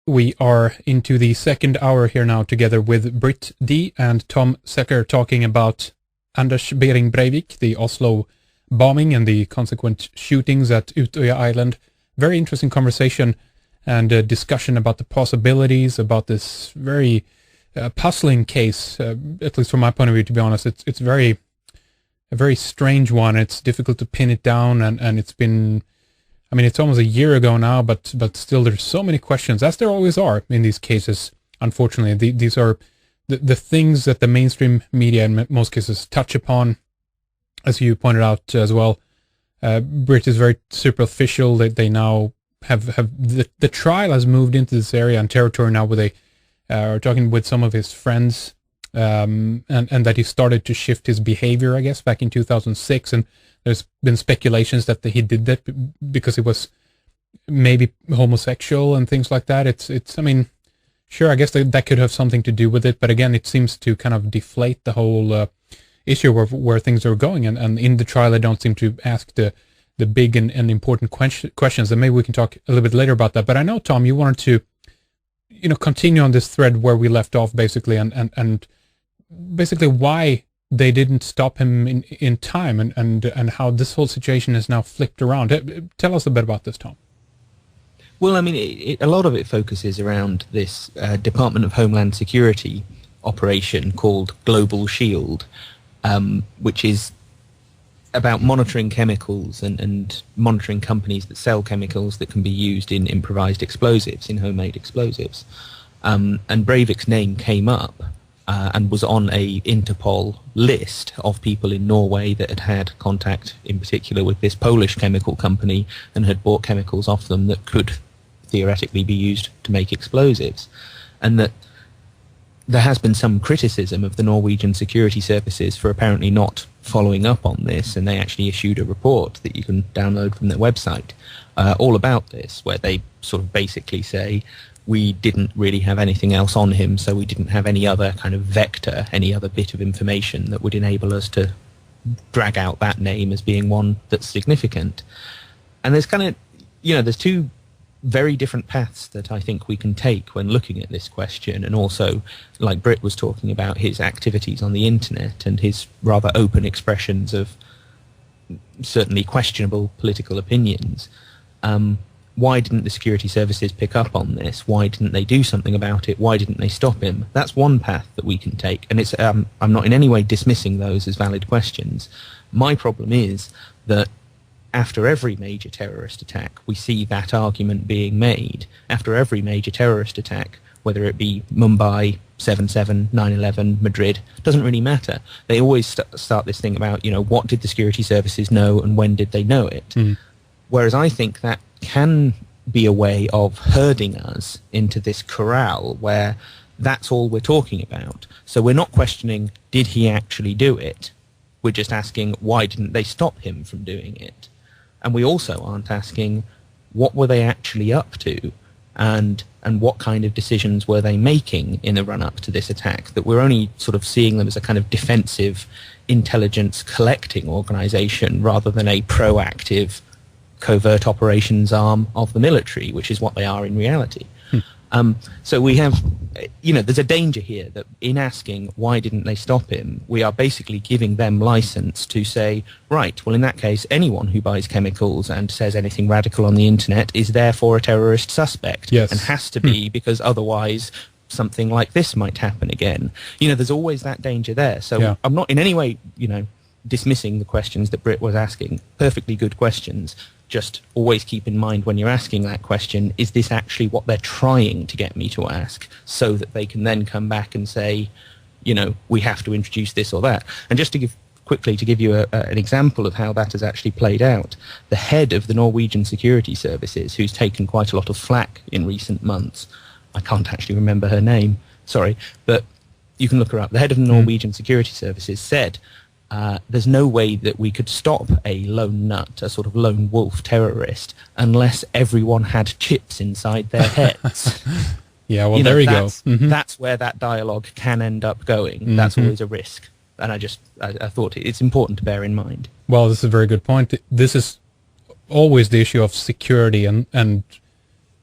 We are into the second hour here now together with Brit D and Tom Secker talking about Anders Behring Breivik, the Oslo bombing and the consequent shootings at Utoya Island. Very interesting conversation and a discussion about the possibilities, about this very puzzling case, at least from my point of view, to be honest. It's a very strange one. It's difficult to pin it down, and it's been... I mean, it's almost a year ago now, but still there's so many questions, as there always are in these cases, unfortunately. These are the things that the mainstream media in most cases touch upon, as you pointed out as well. Brit is very superficial. They now have the trial has moved into this area and territory now where they are talking with some of his friends, and that he started to shift his behavior, I guess, back in 2006, and there's been speculations that he did that because he was maybe homosexual and things like that. It's I mean, sure, I guess that could have something to do with it, but again, it seems to kind of deflate the whole issue where things are going. And in the trial, they don't seem to ask the big and important questions. And maybe we can talk a little bit later about that. But I know, Tom, you wanted to, continue on this thread where we left off, basically, and basically why they didn't stop him in time, and how this whole situation is now flipped around. Tell us a bit about this, Tom. Well, I mean, a lot of it focuses around this Department of Homeland Security operation called Global Shield, which is about monitoring chemicals and monitoring companies that sell chemicals that can be used in improvised explosives, in homemade explosives. And Breivik's name came up and was on a Interpol list of people in Norway that had had contact, in particular, with this Polish chemical company and had bought chemicals off them that could theoretically be used to make explosives. And that there has been some criticism of the Norwegian security services for apparently not following up on this, and they actually issued a report that you can download from their website all about this, where they sort of basically say, we didn't really have anything else on him, so we didn't have any other kind of vector, any other bit of information that would enable us to drag out that name as being one that's significant. And there's kind of, there's two very different paths that I think we can take when looking at this question, and also, like Brit was talking about, his activities on the internet and his rather open expressions of certainly questionable political opinions. Why didn't the security services pick up on this? Why didn't they do something about it? Why didn't they stop him? That's one path that we can take, and it's I'm not in any way dismissing those as valid questions. My problem is that after every major terrorist attack, we see that argument being made. After every major terrorist attack, whether it be Mumbai, 7/7, 9/11, Madrid, doesn't really matter. They always start this thing about, what did the security services know and when did they know it? Whereas I think that can be a way of herding us into this corral where that's all we're talking about. So we're not questioning, did he actually do it? We're just asking, why didn't they stop him from doing it? And we also aren't asking, what were they actually up to? And what kind of decisions were they making in the run-up to this attack? That we're only sort of seeing them as a kind of defensive intelligence collecting organization rather than a proactive covert operations arm of the military, which is what they are in reality. So we have, there's a danger here that in asking why didn't they stop him, we are basically giving them license to say, right, well, in that case, anyone who buys chemicals and says anything radical on the internet is therefore a terrorist suspect, and has to be, because otherwise something like this might happen again. There's always that danger there. So I'm not in any way, dismissing the questions that Brit was asking. Perfectly good questions. Just always keep in mind when you're asking that question, is this actually what they're trying to get me to ask, so that they can then come back and say, we have to introduce this or that. And just to give you an example of how that has actually played out, the head of the Norwegian security services, who's taken quite a lot of flack in recent months, I can't actually remember her name, sorry, but you can look her up. The head of the Norwegian security services said, there's no way that we could stop a lone nut, a sort of lone wolf terrorist, unless everyone had chips inside their heads. Well, there you go. That's where that dialogue can end up going. That's always a risk. And I thought it's important to bear in mind. Well, this is a very good point. This is always the issue of security, and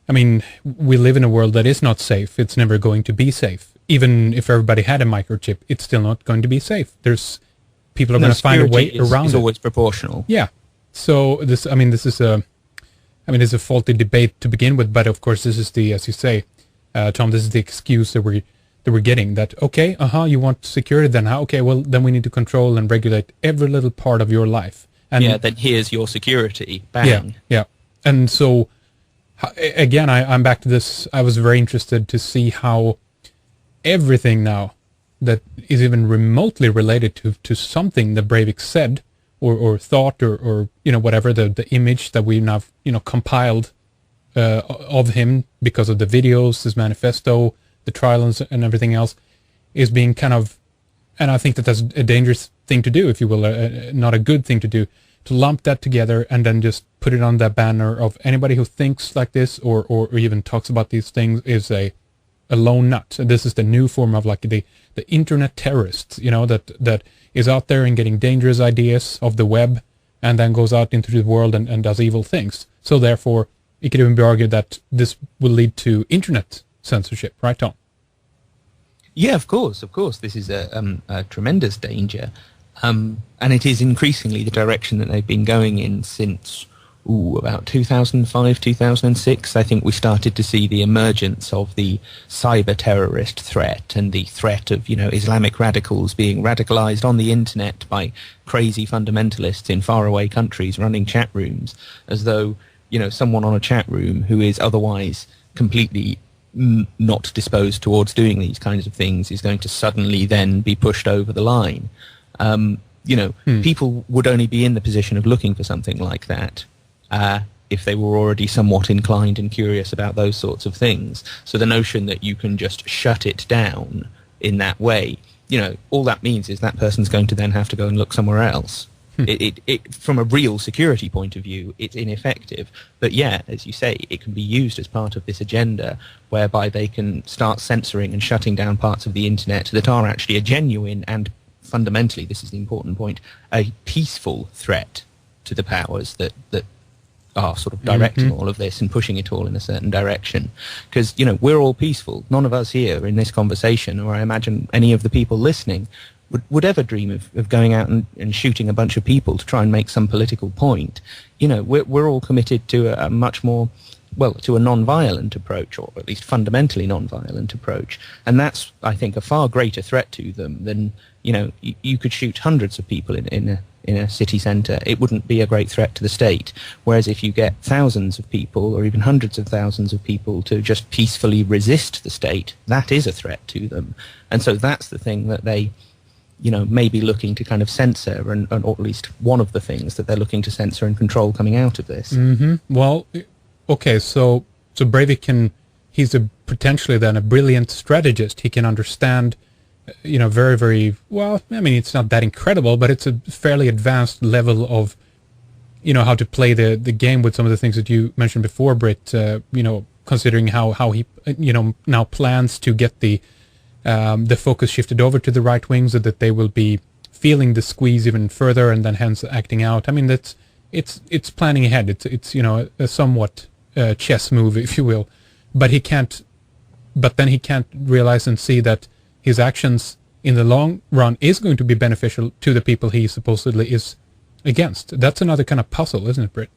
I mean, we live in a world that is not safe. It's never going to be safe. Even if everybody had a microchip, it's still not going to be safe. People are going to find a way around it. It's always proportional. Yeah. So this is a faulty debate to begin with, but of course this is as you say, Tom, this is the excuse that we're getting. That okay, you want security, then okay, well then we need to control and regulate every little part of your life. And then here's your security. Bang. Yeah. And so again, I'm back to this. I was very interested to see how everything now that is even remotely related to something that Breivik said or thought or whatever, the image that we now compiled of him because of the videos, his manifesto, the trial and everything else, is being kind of, and I think that's a dangerous thing to do, if you will, not a good thing to do, to lump that together and then just put it on that banner of anybody who thinks like this or even talks about these things is a lone nut. This is the new form of like the internet terrorists, that is out there and getting dangerous ideas of the web and then goes out into the world and does evil things. So therefore, it could even be argued that this will lead to internet censorship, right, Tom? Yeah, of course. This is a tremendous danger. And it is increasingly the direction that they've been going in since about 2005, 2006. I think we started to see the emergence of the cyber terrorist threat and the threat of, Islamic radicals being radicalized on the internet by crazy fundamentalists in faraway countries running chat rooms, as though, someone on a chat room who is otherwise completely not disposed towards doing these kinds of things is going to suddenly then be pushed over the line. People would only be in the position of looking for something like that if they were already somewhat inclined and curious about those sorts of things. So the notion that you can just shut it down in that way, all that means is that person's going to then have to go and look somewhere else. It from a real security point of view, it's ineffective. But yeah, as you say, it can be used as part of this agenda whereby they can start censoring and shutting down parts of the internet that are actually a genuine and fundamentally, this is the important point, a peaceful threat to the powers that are sort of directing all of this and pushing it all in a certain direction. Because, we're all peaceful. None of us here in this conversation, or I imagine any of the people listening, would ever dream of going out and shooting a bunch of people to try and make some political point. We're all committed to a much more, to a non-violent approach, or at least fundamentally non-violent approach. And that's, I think, a far greater threat to them than, you could shoot hundreds of people in a city centre. It wouldn't be a great threat to the state. Whereas if you get thousands of people or even hundreds of thousands of people to just peacefully resist the state, that is a threat to them. And so that's the thing that they, may be looking to kind of censor, and or at least one of the things that they're looking to censor and control coming out of this. Well, okay, so Breivik he's potentially then a brilliant strategist. He can understand, very, very well. I mean, it's not that incredible, but it's a fairly advanced level of, how to play the game with some of the things that you mentioned before, Brit. Considering how he, now plans to get the focus shifted over to the right wing so that they will be feeling the squeeze even further and then hence acting out. I mean, it's planning ahead. It's a somewhat chess move, if you will, but then he can't realize and see that his actions in the long run is going to be beneficial to the people he supposedly is against. That's another kind of puzzle, isn't it, Brit?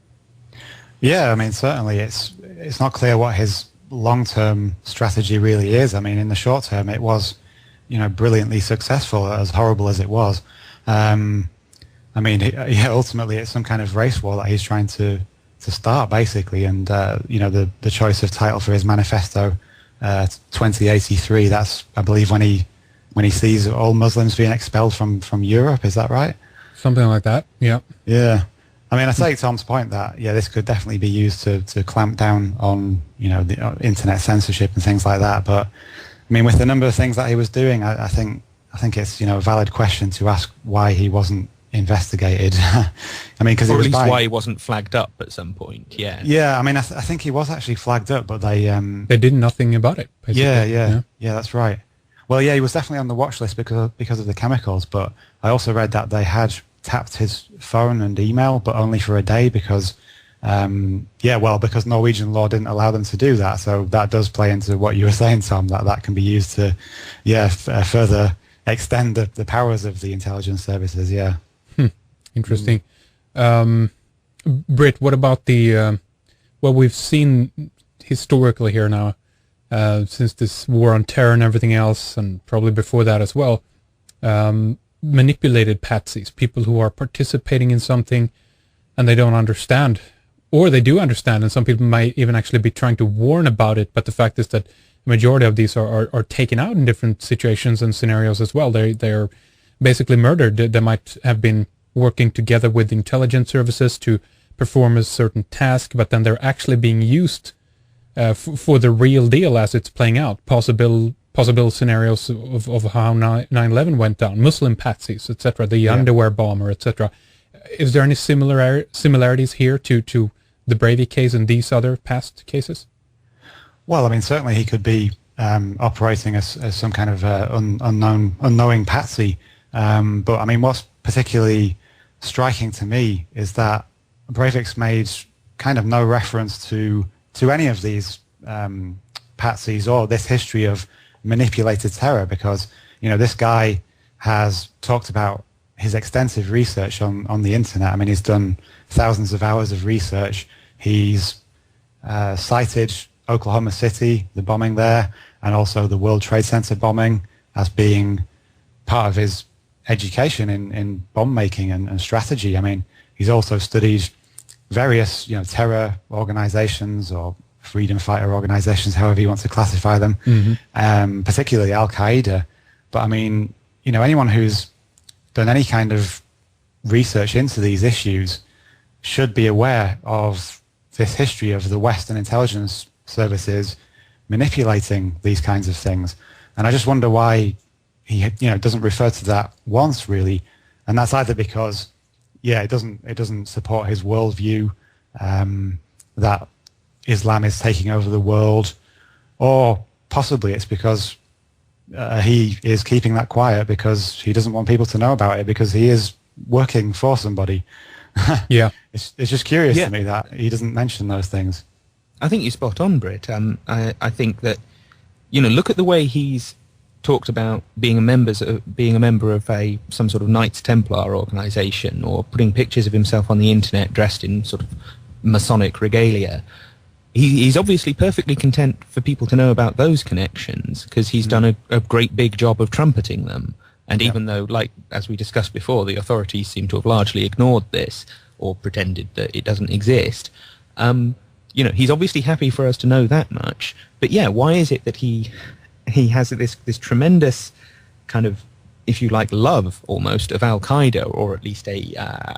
Yeah, I mean, certainly it's not clear what his long-term strategy really is. I mean, in the short term, it was, brilliantly successful, as horrible as it was. Ultimately, it's some kind of race war that he's trying to start, basically. And, the choice of title for his manifesto, 2083, that's, I believe, when he sees all Muslims being expelled from Europe. Is that right? Something like that, yeah. Yeah. I mean, I take Tom's point that, this could definitely be used to clamp down on, the internet censorship and things like that. But, I mean, with the number of things that he was doing, I think it's, a valid question to ask why he wasn't investigated. I mean, because at least why he wasn't flagged up at some point, yeah. Yeah, I mean, I think he was actually flagged up, but they did nothing about it, basically. Yeah, that's right. Well, yeah, he was definitely on the watch list because of the chemicals, but I also read that they had tapped his phone and email, but only for a day because Yeah, well, because Norwegian law didn't allow them to do that, so that does play into what you were saying, Tom, that can be used to, further extend the powers of the intelligence services, yeah. Interesting. Brit, what about the, what we've seen historically here now, since this war on terror and everything else, and probably before that as well, manipulated patsies, people who are participating in something and they don't understand, or they do understand, and some people might even actually be trying to warn about it, but the fact is that the majority of these are taken out in different situations and scenarios as well. They're basically murdered. They might have been working together with intelligence services to perform a certain task, but then they're actually being used for the real deal as it's playing out. Possible scenarios of how 9/11 went down, Muslim patsies, etc., the underwear bomber, etc. Is there any similarities here to the Breivik case and these other past cases? Well, I mean, certainly he could be operating as some kind of unknowing patsy. But I mean, what's particularly striking to me is that Breivik's made kind of no reference to any of these patsies or this history of manipulated terror, because this guy has talked about his extensive research on the internet. I mean, he's done thousands of hours of research. He's cited Oklahoma City, the bombing there, and also the World Trade Center bombing as being part of his education in bomb making and strategy. I mean, he's also studied various terror organizations or freedom fighter organizations, however you want to classify them, particularly Al-Qaeda. But I mean, anyone who's done any kind of research into these issues should be aware of this history of the Western intelligence services manipulating these kinds of things. And I just wonder why he doesn't refer to that once, really. And that's either because it doesn't support his worldview, that Islam is taking over the world, or possibly it's because he is keeping that quiet because he doesn't want people to know about it, because he is working for somebody. Yeah. It's just curious to me that he doesn't mention those things. I think you're spot on, Brit. I think that, look at the way he's talked about being a member of some sort of Knights Templar organization, or putting pictures of himself on the internet dressed in sort of Masonic regalia. He's obviously perfectly content for people to know about those connections, because he's done a great big job of trumpeting them. And even though, like, as we discussed before, the authorities seem to have largely ignored this or pretended that it doesn't exist, he's obviously happy for us to know that much. But why is it that he has this tremendous kind of, if you like, love almost of Al-Qaeda, or at least a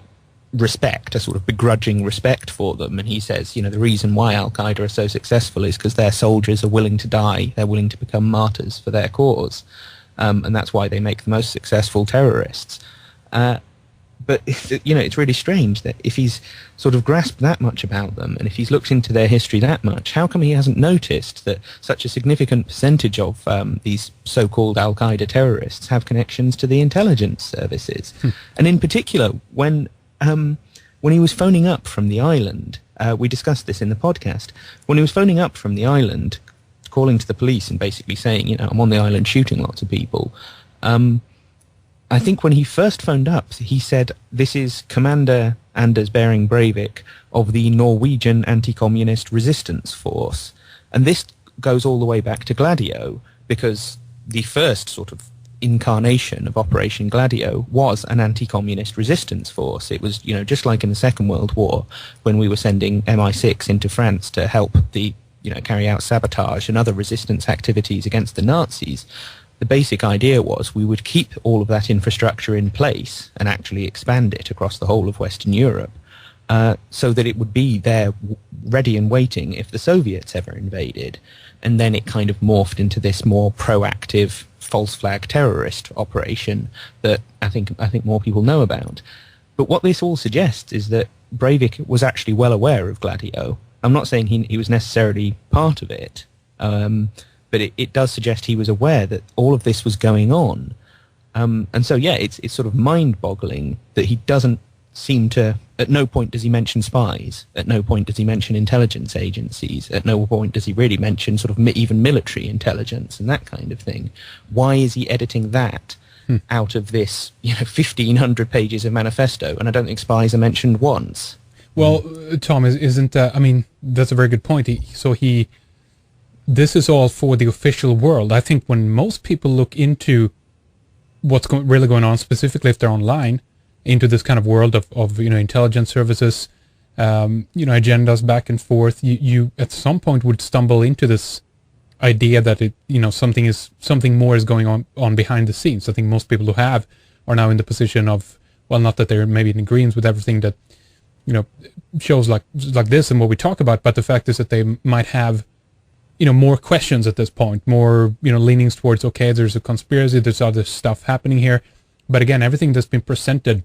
respect, a sort of begrudging respect for them? And he says, the reason why Al-Qaeda are so successful is because their soldiers are willing to die, they're willing to become martyrs for their cause, and that's why they make the most successful terrorists. But it's really strange that if he's sort of grasped that much about them, and if he's looked into their history that much, how come he hasn't noticed that such a significant percentage of these so-called Al-Qaeda terrorists have connections to the intelligence services? And in particular, when he was phoning up from the island, we discussed this in the podcast, when he was phoning up from the island, calling to the police and basically saying, I'm on the island shooting lots of people, I think when he first phoned up, he said, this is Commander Anders Behring Breivik of the Norwegian Anti-Communist Resistance Force. And this goes all the way back to Gladio, because the first sort of incarnation of Operation Gladio was an anti-communist resistance force. It was, just like in the Second World War, when we were sending MI6 into France to help carry out sabotage and other resistance activities against the Nazis. The basic idea was we would keep all of that infrastructure in place and actually expand it across the whole of Western Europe, so that it would be there ready and waiting if the Soviets ever invaded. And then it kind of morphed into this more proactive false flag terrorist operation that I think more people know about. But what this all suggests is that Breivik was actually well aware of Gladio. I'm not saying he was necessarily part of it, but it does suggest he was aware that all of this was going on. And so, it's sort of mind-boggling that he doesn't seem to, at no point does he mention spies, at no point does he mention intelligence agencies, at no point does he really mention sort of even military intelligence and that kind of thing. Why is he editing that out of this, 1,500 pages of manifesto? And I don't think spies are mentioned once. Well, Tom, isn't I mean, that's a very good point. This is all for the official world. I think when most people look into what's really going on, specifically if they're online, into this kind of world of intelligence services, agendas back and forth, you at some point would stumble into this idea that something more is going on behind the scenes. I think most people who are now in the position of, well, not that they're maybe in agreement with everything that shows like this and what we talk about, but the fact is that they might have more questions at this point, more leanings towards, okay, there's a conspiracy, there's other stuff happening here. But again, everything that's been presented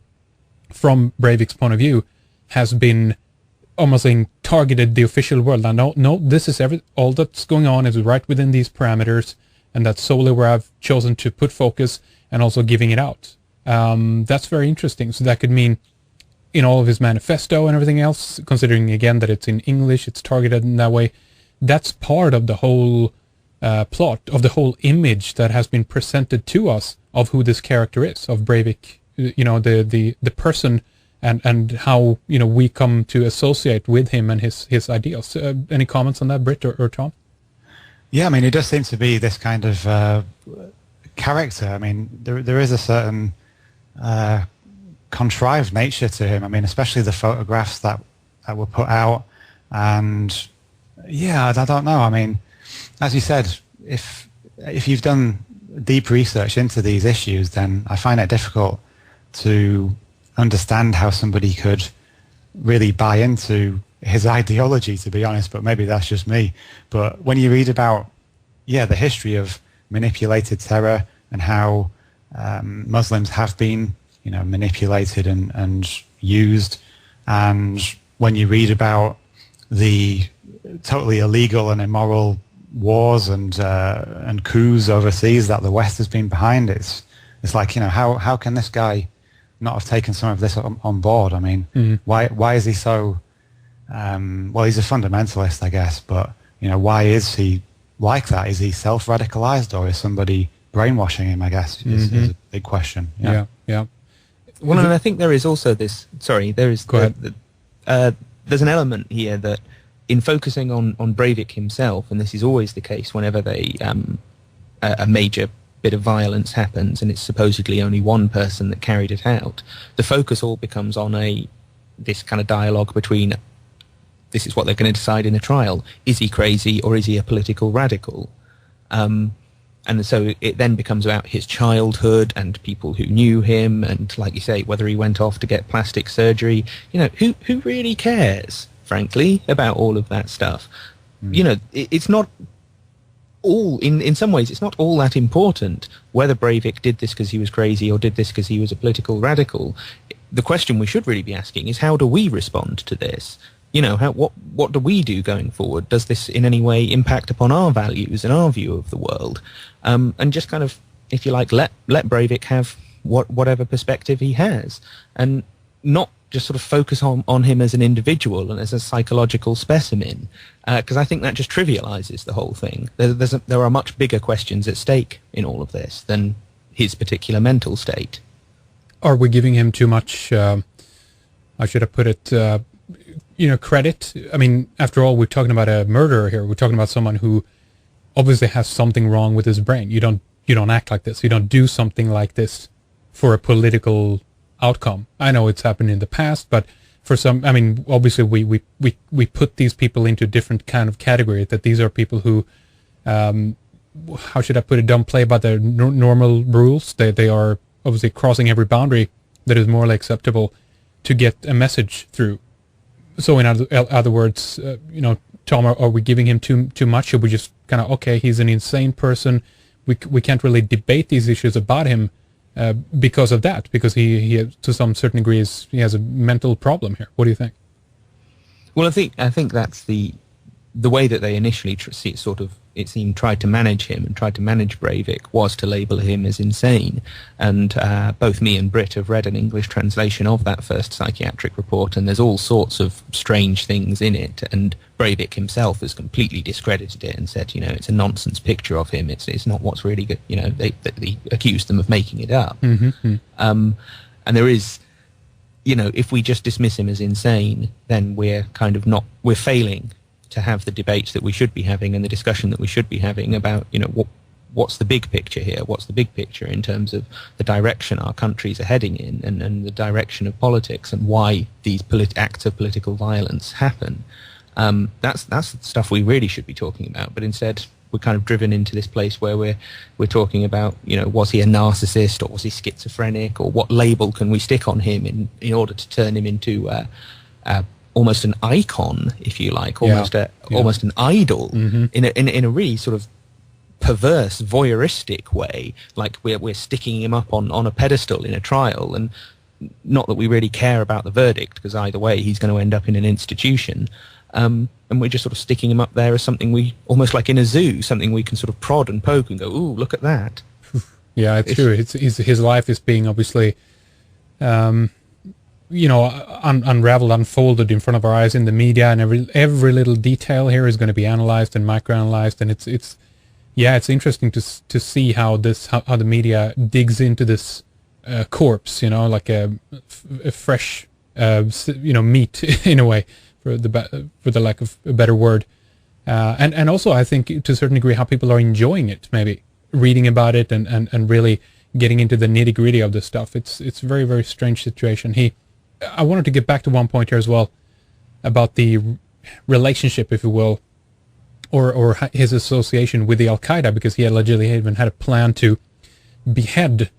from Breivik's point of view has been almost targeted the official world. Now, no, this is all that's going on is right within these parameters, and that's solely where I've chosen to put focus and also giving it out. That's very interesting. So that could mean in all of his manifesto and everything else, considering again that it's in English, it's targeted in that way. That's part of the whole plot, of the whole image that has been presented to us of who this character is, of Breivik, the person, and how we come to associate with him and his ideals. Any comments on that, Brit or Tom? Yeah, I mean, it does seem to be this kind of character. I mean, there is a certain contrived nature to him. I mean, especially the photographs that were put out, and yeah, I don't know. I mean, as you said, if you've done deep research into these issues, then I find it difficult to understand how somebody could really buy into his ideology, to be honest, but maybe that's just me. But when you read about, the history of manipulated terror and how Muslims have been, manipulated and used, and when you read about the totally illegal and immoral wars and coups overseas that the West has been behind, it's like, how can this guy not have taken some of this on board? I mean, why is he so well, he's a fundamentalist, I guess, but why is he like that? Is he self-radicalized, or is somebody brainwashing him, I guess, is a big question. Yeah. Well, and I think there is also this, there's an element here that in focusing on Breivik himself, and this is always the case whenever a major bit of violence happens and it's supposedly only one person that carried it out, the focus all becomes on this kind of dialogue between, this is what they're going to decide in the trial, is he crazy or is he a political radical? And so it then becomes about his childhood and people who knew him, and like you say, whether he went off to get plastic surgery. Who really cares, frankly, about all of that stuff? It's not all, in some ways, it's not all that important whether Breivik did this because he was crazy or did this because he was a political radical. The question we should really be asking is, how do we respond to this? What do we do going forward? Does this in any way impact upon our values and our view of the world? And just kind of, if you like, let Breivik have whatever perspective he has, and not just sort of focus on him as an individual and as a psychological specimen, because I think that just trivializes the whole thing. There are much bigger questions at stake in all of this than his particular mental state. Are we giving him too much, how should I put it, credit? I mean, after all, we're talking about a murderer here. We're talking about someone who obviously has something wrong with his brain. You don't act like this. You don't do something like this for a political outcome. I know it's happened in the past, but for some, I mean, obviously we put these people into different kind of category, that these are people who, how should I put it, don't play by the normal rules. They are obviously crossing every boundary that is morally acceptable to get a message through. So in other words, Tom, are we giving him too much? Should we just kind of, okay, he's an insane person. We can't really debate these issues about him because of that, because he to some certain degree he has a mental problem here. What do you think? Well, I think that's the the way that they initially it seemed tried to manage him and tried to manage Breivik was to label him as insane. And both me and Brit have read an English translation of that first psychiatric report, and there's all sorts of strange things in it. And Breivik himself has completely discredited it and said, it's a nonsense picture of him. It's not what's really good. They accused them of making it up. Mm-hmm. And there is, if we just dismiss him as insane, then we're failing to have the debates that we should be having and the discussion that we should be having about, what's the big picture here? What's the big picture in terms of the direction our countries are heading in and the direction of politics and why these acts of political violence happen? That's the stuff we really should be talking about. But instead, we're kind of driven into this place where we're talking about, was he a narcissist or was he schizophrenic, or what label can we stick on him in order to turn him into almost an icon, if you like, almost an idol, mm-hmm. in a really sort of perverse, voyeuristic way, like we're sticking him up on a pedestal in a trial, and not that we really care about the verdict, because either way he's going to end up in an institution, and we're just sort of sticking him up there as something we, almost like in a zoo, something we can sort of prod and poke and go, ooh, look at that. Yeah, it's true. His life is being obviously unraveled, unfolded in front of our eyes in the media, and every little detail here is going to be analyzed and microanalyzed, and it's interesting to see how the media digs into this corpse, like a fresh meat in a way, for the lack of a better word, and also I think to a certain degree how people are enjoying it, maybe reading about it and really getting into the nitty gritty of this stuff. It's a very, very strange situation. I wanted to get back to one point here as well about the relationship, if you will, or his association with the Al-Qaeda, because he allegedly even had a plan to behead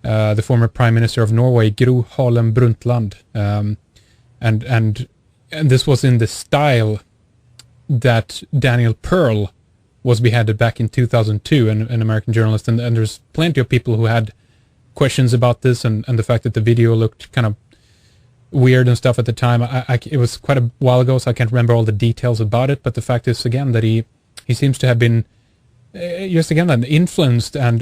the former Prime Minister of Norway, Gro Harlem Brundtland, and this was in the style that Daniel Pearl was beheaded back in 2002, an American journalist, and there's plenty of people who had questions about this and the fact that the video looked kind of weird and stuff at the time. It was quite a while ago, so I can't remember all the details about it, but the fact is, again, that he seems to have been just again influenced and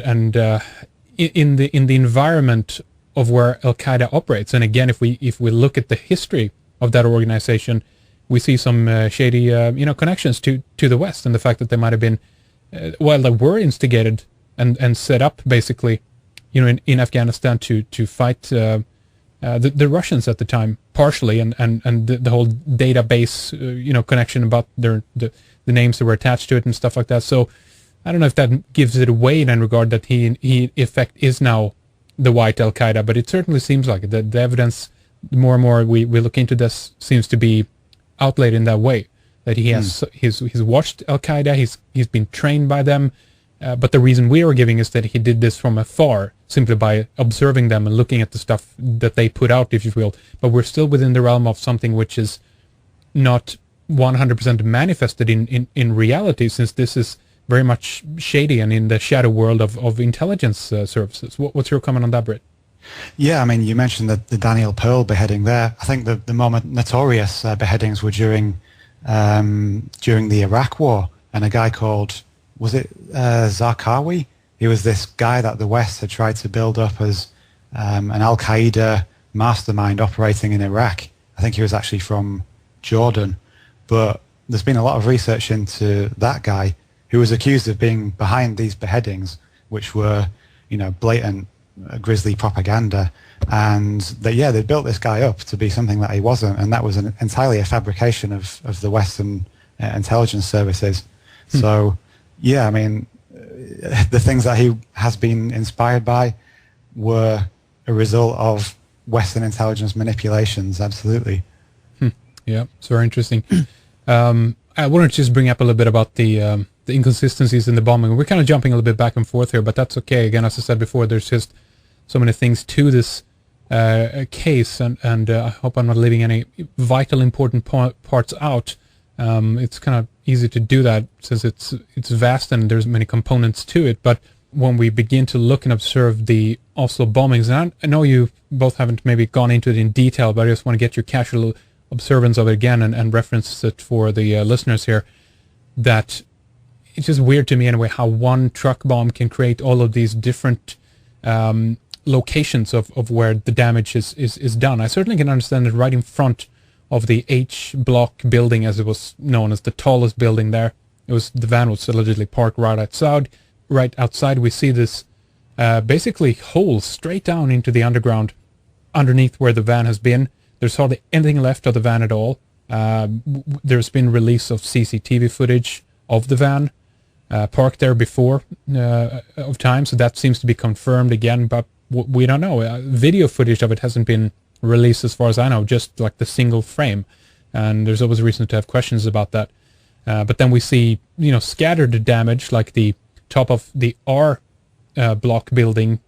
in the environment of where Al-Qaeda operates. And again, if we look at the history of that organization, we see some shady connections to the West, and the fact that they might have been they were instigated and set up basically in Afghanistan to fight the Russians at the time, partially, and the whole database, connection about the names that were attached to it and stuff like that. So I don't know if that gives it away in regard that he in effect is now the white Al-Qaeda, but it certainly seems like it. The evidence, more and more we look into this, seems to be outlaid in that way, that he has he's watched Al-Qaeda, he's been trained by them. But the reason we are giving is that he did this from afar, simply by observing them and looking at the stuff that they put out, if you will. But we're still within the realm of something which is not 100% manifested in reality, since this is very much shady and in the shadow world of intelligence services. What's your comment on that, Brit? Yeah, I mean, you mentioned the Daniel Pearl beheading there. I think the more notorious beheadings were during the Iraq War, and a guy called, was it Zarqawi? He was this guy that the West had tried to build up as an Al-Qaeda mastermind operating in Iraq. I think he was actually from Jordan. But there's been a lot of research into that guy, who was accused of being behind these beheadings, which were, blatant grisly propaganda. And they built this guy up to be something that he wasn't, and that was entirely a fabrication of the Western intelligence services. So, yeah, I mean, the things that he has been inspired by were a result of Western intelligence manipulations, absolutely. Yeah, it's very interesting. I wanted to just bring up a little bit about the inconsistencies in the bombing. We're kind of jumping a little bit back and forth here, but that's okay. Again, as I said before, there's just so many things to this case, and I hope I'm not leaving any vital, important parts out. It's kind of easy to do that since it's vast and there's many components to it. But when we begin to look and observe the Oslo bombings, and I know you both haven't maybe gone into it in detail, but I just want to get your casual observance of it again and reference it for the listeners here. that it's just weird to me anyway how one truck bomb can create all of these different locations of where the damage is done. I certainly can understand that right in front of the H block building, as it was known as the tallest building there. The van was allegedly parked right outside. Right outside, we see this basically hole straight down into the underground, underneath where the van has been. There's hardly anything left of the van at all. There's been release of CCTV footage of the van parked there before of time, so that seems to be confirmed again, but we don't know. Video footage of it hasn't been released as far as I know, just like the single frame, and there's always reason to have questions about that. But then we see, scattered damage, like the top of the R block building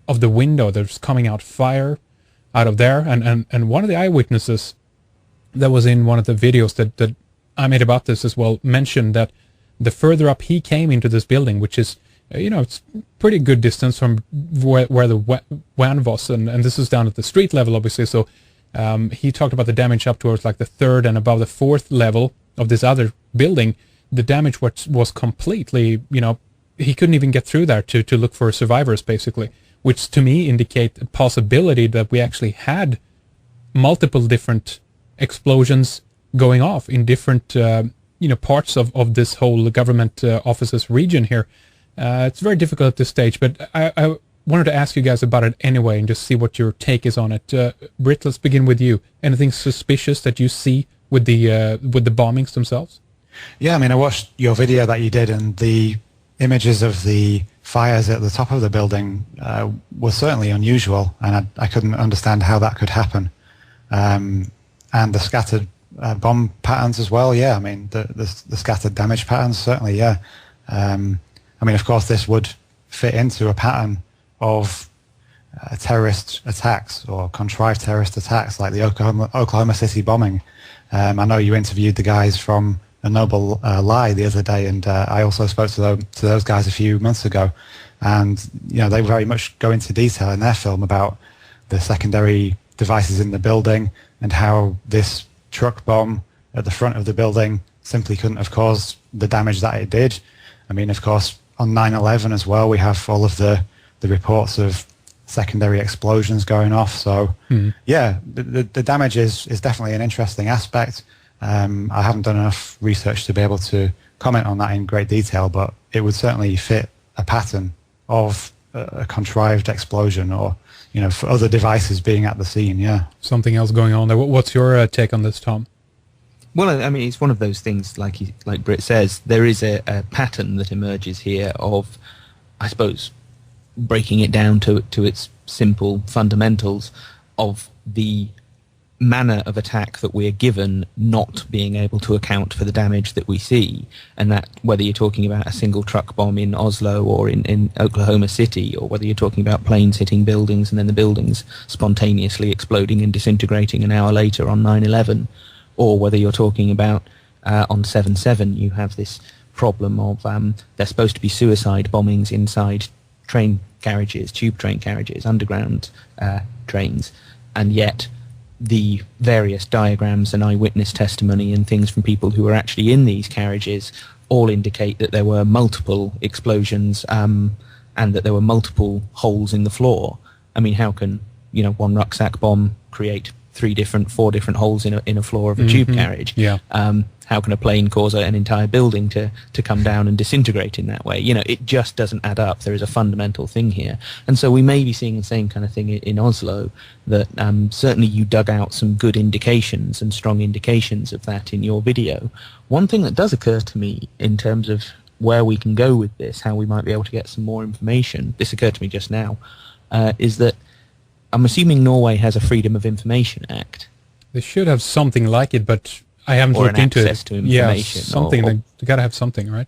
of the window. There's coming out fire out of there, and one of the eyewitnesses that was in one of the videos that I made about this as well mentioned that the further up he came into this building, which is it's pretty good distance from where the van was, and this is down at the street level, obviously. So he talked about the damage up towards like the third and above the fourth level of this other building. The damage was completely, he couldn't even get through there to look for survivors, basically, which to me indicate a possibility that we actually had multiple different explosions going off in different, parts of this whole government offices region here. It's very difficult at this stage, but I wanted to ask you guys about it anyway and just see what your take is on it. Brit, let's begin with you. Anything suspicious that you see with the bombings themselves? Yeah, I watched your video that you did, and the images of the fires at the top of the building were certainly unusual, and I couldn't understand how that could happen. And the scattered bomb patterns as well, yeah. The scattered damage patterns, certainly, yeah. Of course, this would fit into a pattern of terrorist attacks or contrived terrorist attacks, like the Oklahoma City bombing. I know you interviewed the guys from A Noble Lie the other day, and I also spoke to those guys a few months ago, and they very much go into detail in their film about the secondary devices in the building and how this truck bomb at the front of the building simply couldn't have caused the damage that it did. Of course, on 9/11 as well, we have all of the reports of secondary explosions going off. So, yeah, the damage is definitely an interesting aspect. I haven't done enough research to be able to comment on that in great detail, but it would certainly fit a pattern of a contrived explosion or, for other devices being at the scene, yeah. Something else going on there. What's your take on this, Tom? Well, it's one of those things, like Brit says, there is a pattern that emerges here of, I suppose, breaking it down to its simple fundamentals of the manner of attack that we're given not being able to account for the damage that we see, and that whether you're talking about a single truck bomb in Oslo or in Oklahoma City, or whether you're talking about planes hitting buildings and then the buildings spontaneously exploding and disintegrating an hour later on 9/11, or whether you're talking about on 7/7, you have this problem of there's supposed to be suicide bombings inside train carriages, tube train carriages, underground trains, and yet the various diagrams and eyewitness testimony and things from people who were actually in these carriages all indicate that there were multiple explosions and that there were multiple holes in the floor. How can one rucksack bomb create 4 different holes in a floor of a tube carriage? Yeah. How can a plane cause an entire building to come down and disintegrate in that way? It just doesn't add up. There is a fundamental thing here. And so we may be seeing the same kind of thing in Oslo, that certainly you dug out some good indications and strong indications of that in your video. One thing that does occur to me in terms of where we can go with this, how we might be able to get some more information, this occurred to me just now, is that I'm assuming Norway has a Freedom of Information Act. They should have something like it, but I haven't looked into it. Access to information. Yeah, something. They got to have something, right?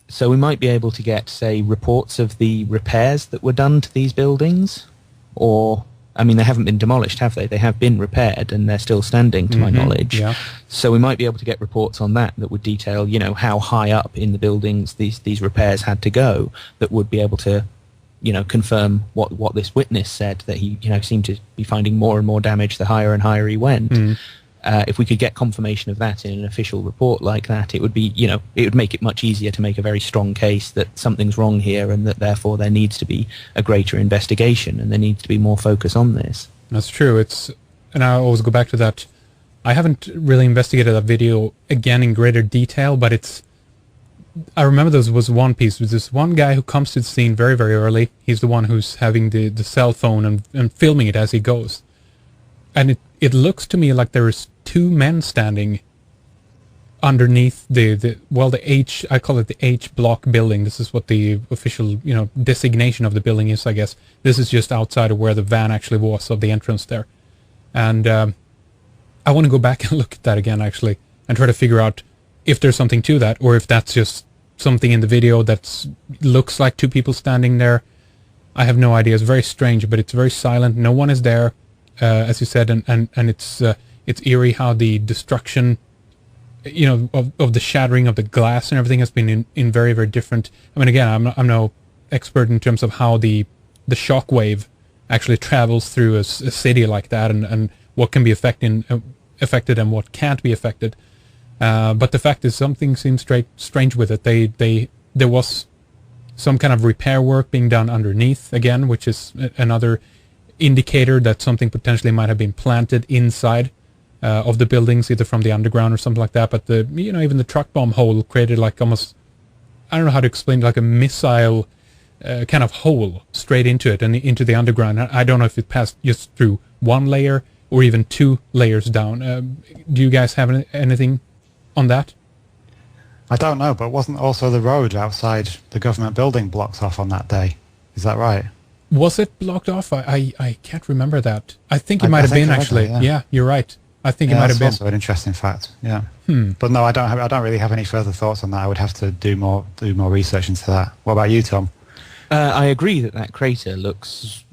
So we might be able to get, say, reports of the repairs that were done to these buildings, or they haven't been demolished, have they? They have been repaired, and they're still standing, to my knowledge. Yeah. So we might be able to get reports on that would detail, how high up in the buildings these repairs had to go, that would be able to confirm what this witness said, that he seemed to be finding more and more damage the higher and higher he went. if we could get confirmation of that in an official report like that, it would be, it would make it much easier to make a very strong case that something's wrong here and that therefore there needs to be a greater investigation and there needs to be more focus on this. That's true. And I always go back to that. I haven't really investigated that video again in greater detail, but I remember there was one piece. There's this one guy who comes to the scene very, very early. He's the one who's having the cell phone and filming it as he goes. And it looks to me like there's two men standing underneath the H, I call it the H block building. This is what the official, designation of the building is, I guess. This is just outside of where the van actually was, of the entrance there. And I want to go back and look at that again, actually, and try to figure out if there's something to that, or if that's just something in the video that looks like two people standing there. I have no idea. It's very strange, but it's very silent. No one is there, as you said, and it's eerie how the destruction, of the shattering of the glass and everything has been in very, very different. I mean, again, I'm no expert in terms of how the shock wave actually travels through a city like that, and what can be affected and what can't be affected. But the fact is, something seems strange with it. There was some kind of repair work being done underneath again, which is another indicator that something potentially might have been planted inside of the buildings, either from the underground or something like that. But even the truck bomb hole created like almost, I don't know how to explain it, like a missile kind of hole straight into it and into the underground. I don't know if it passed just through one layer or even two layers down. Do you guys have anything on that? I don't know, but wasn't also the road outside the government building blocked off on that day? Is that right? Was it blocked off? I can't remember that. I think it might have been, actually. That, yeah, you're right. I think it might have been. That's also an interesting fact. Yeah. But no, I don't really have any further thoughts on that. I would have to do more research into that. What about you, Tom? I agree that crater looks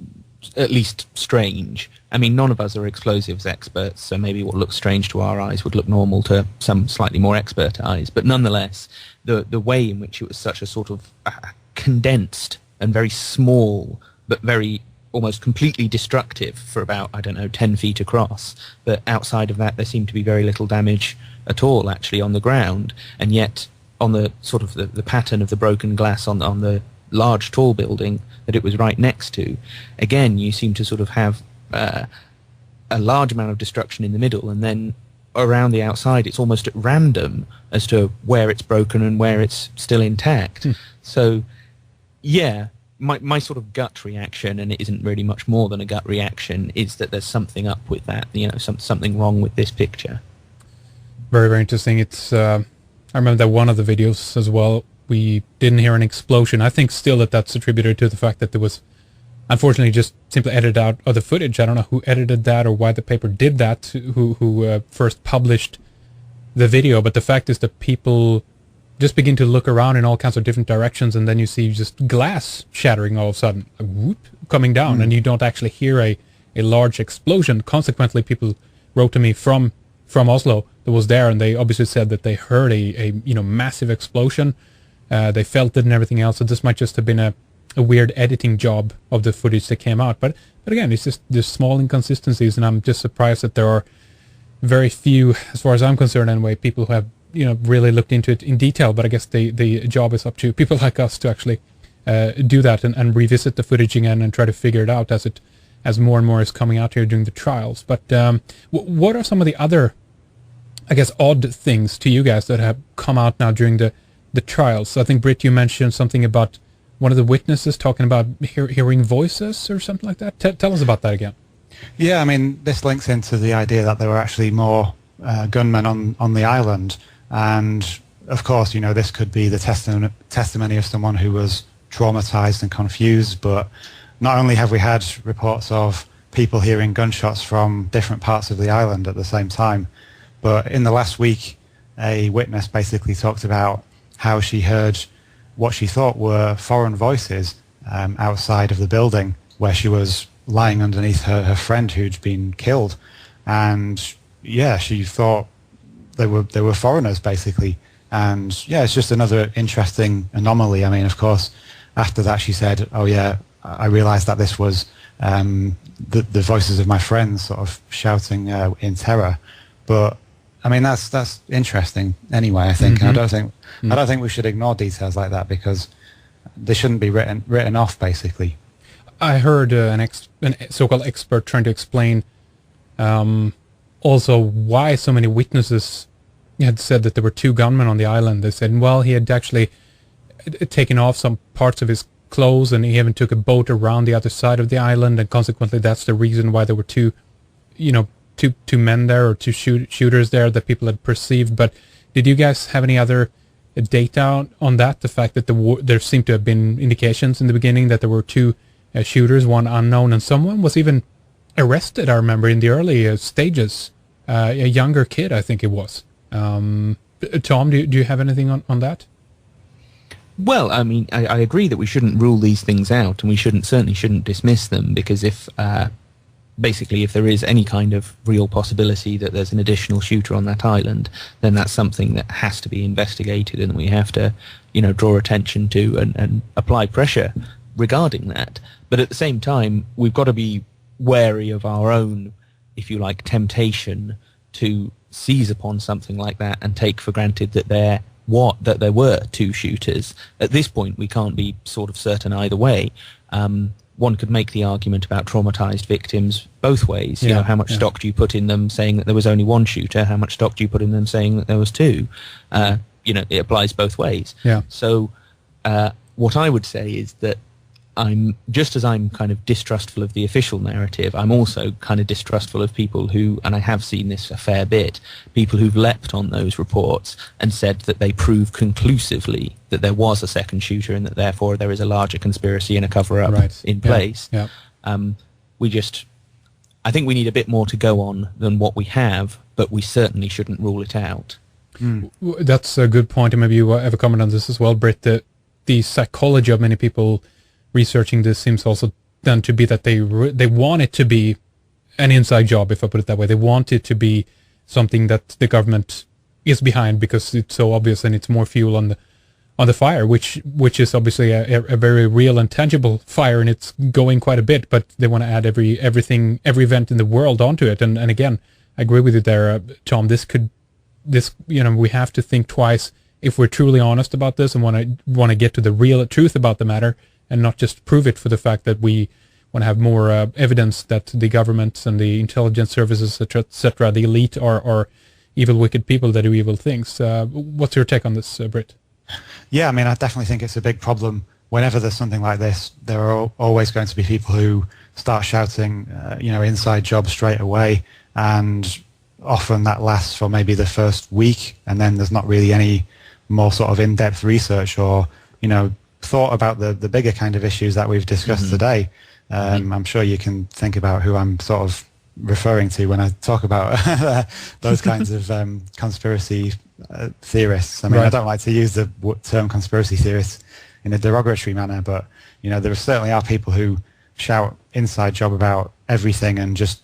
at least strange. I mean, none of us are explosives experts, so maybe what looks strange to our eyes would look normal to some slightly more expert eyes. But nonetheless, the way in which it was such a sort of condensed and very small, but very almost completely destructive for about, 10 feet across. But outside of that, there seemed to be very little damage at all, actually, on the ground. And yet, on the sort of the pattern of the broken glass on the large, tall building that it was right next to, again, you seem to sort of have a large amount of destruction in the middle, and then around the outside it's almost at random as to where it's broken and where it's still intact. So yeah, my sort of gut reaction, and it isn't really much more than a gut reaction, is that there's something up with that, something wrong with this picture. Very, very interesting. It's I remember that one of the videos as well, we didn't hear an explosion. I think still that's attributed to the fact that there was unfortunately just simply edited out of the footage. I don't know who edited that or why the paper did that, who first published the video, but the fact is that people just begin to look around in all kinds of different directions, and then you see just glass shattering all of a sudden, a whoop, coming down, and you don't actually hear a large explosion. Consequently, people wrote to me from Oslo that was there, and they obviously said that they heard a massive explosion. They felt it and everything else, so this might just have been a weird editing job of the footage that came out. But again, it's just there's small inconsistencies, and I'm just surprised that there are very few, as far as I'm concerned anyway, people who have really looked into it in detail. But I guess the job is up to people like us to actually do that and revisit the footage again and try to figure it out as more and more is coming out here during the trials. But what are some of the other, I guess, odd things to you guys that have come out now during the trials? So I think, Brit, you mentioned something about one of the witnesses talking about hearing voices or something like that. Tell us about that again. Yeah, I mean, this links into the idea that there were actually more gunmen on the island. And, of course, this could be the testimony of someone who was traumatized and confused. But not only have we had reports of people hearing gunshots from different parts of the island at the same time, but in the last week, a witness basically talked about how she heard what she thought were foreign voices outside of the building where she was lying underneath her friend who'd been killed. And yeah, she thought they were foreigners basically. And yeah, it's just another interesting anomaly. I mean, of course, after that she said, oh yeah, I realized that this was the voices of my friends sort of shouting in terror. But I mean, that's interesting anyway. I think, and I don't think we should ignore details like that because they shouldn't be written off. Basically, I heard an so-called expert trying to explain also why so many witnesses had said that there were two gunmen on the island. They said, well, he had actually taken off some parts of his clothes, and he even took a boat around the other side of the island, and consequently that's the reason why there were two men there, or two shooters there that people had perceived. But did you guys have any other data on that? The fact that there seemed to have been indications in the beginning that there were two shooters, one unknown, and someone was even arrested, I remember, in the early stages. A younger kid, I think it was. Tom, do you have anything on that? Well, I mean, I agree that we shouldn't rule these things out, and we certainly shouldn't dismiss them, because if there is any kind of real possibility that there's an additional shooter on that island, then that's something that has to be investigated, and we have to, draw attention to and apply pressure regarding that. But at the same time, we've got to be wary of our own, if you like, temptation to seize upon something like that and take for granted that there were two shooters. At this point, we can't be sort of certain either way. One could make the argument about traumatized victims both ways. How much stock do you put in them saying that there was only one shooter? How much stock do you put in them saying that there was two? It applies both ways. Yeah. So what I would say is that I'm kind of distrustful of the official narrative, I'm also kind of distrustful of people who, and I have seen this a fair bit, people who've leapt on those reports and said that they prove conclusively that there was a second shooter and that therefore there is a larger conspiracy and a cover-up in place. Yeah. I think we need a bit more to go on than what we have, but we certainly shouldn't rule it out. That's a good point, and maybe you have a comment on this as well, Brit. The psychology of many people researching this seems also then to be that they want it to be an inside job, if I put it that way. They want it to be something that the government is behind because it's so obvious and it's more fuel on the fire, which is obviously a very real and tangible fire, and it's going quite a bit. But they want to add every event in the world onto it. And again, I agree with you there, Tom. We have to think twice if we're truly honest about this and want to get to the real truth about the matter, and not just prove it for the fact that we want to have more evidence that the government and the intelligence services, etc., the elite are evil, wicked people that do evil things. What's your take on this, Brit? Yeah, I mean, I definitely think it's a big problem. Whenever there's something like this, there are always going to be people who start shouting, inside job straight away, and often that lasts for maybe the first week, and then there's not really any more sort of in-depth research or, thought about the bigger kind of issues that we've discussed today. I'm sure you can think about who I'm sort of referring to when I talk about those kinds of conspiracy theorists. I mean, I don't like to use the term conspiracy theorists in a derogatory manner, but there certainly are people who shout inside job about everything and just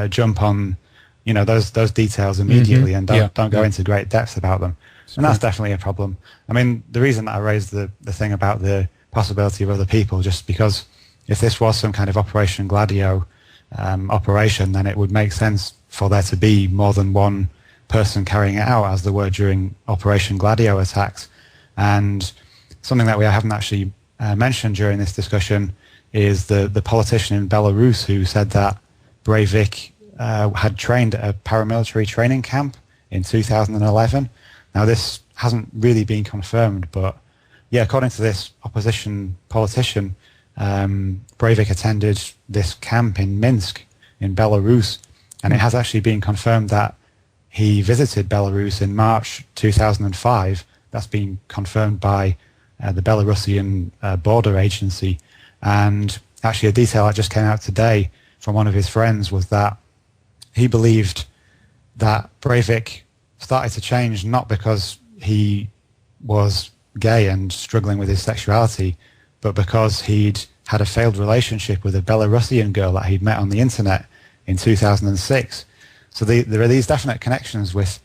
jump on those details immediately and don't go into great depth about them. And that's definitely a problem. I mean, the reason that I raised the thing about the possibility of other people, just because if this was some kind of Operation Gladio operation, then it would make sense for there to be more than one person carrying it out, as there were during Operation Gladio attacks. And something that we haven't actually mentioned during this discussion is the politician in Belarus who said that Breivik had trained at a paramilitary training camp in 2011. Now, this hasn't really been confirmed, but yeah, according to this opposition politician, Breivik attended this camp in Minsk in Belarus, and it has actually been confirmed that he visited Belarus in March 2005. That's been confirmed by the Belarusian border agency. And actually a detail that just came out today from one of his friends was that he believed that Breivik started to change not because he was gay and struggling with his sexuality, but because he'd had a failed relationship with a Belarusian girl that he'd met on the internet in 2006. So there are these definite connections with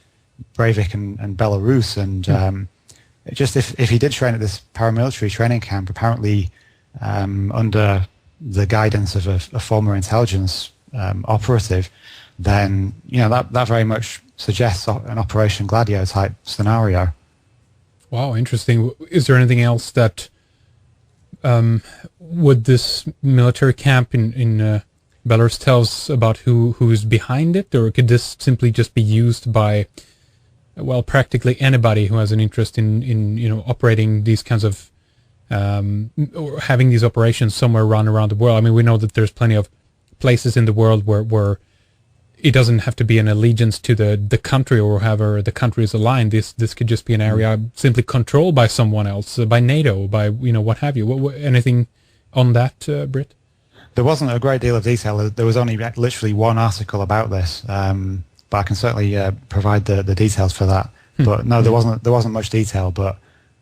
Breivik and Belarus, and just if he did train at this paramilitary training camp, apparently under the guidance of a former intelligence operative, then that very much suggests an Operation Gladio type scenario. Wow, interesting. Is there anything else that would this military camp in Belarus tell us about who's behind it, or could this simply just be used by, well, practically anybody who has an interest in operating these kinds of or having these operations somewhere around the world? I mean, we know that there's plenty of places in the world where it doesn't have to be an allegiance to the country or however the country is aligned. This could just be an area simply controlled by someone else, by NATO, by what have you. Anything on that, Brit? There wasn't a great deal of detail. There was only literally one article about this, but I can certainly provide the details for that. But no, there wasn't much detail. But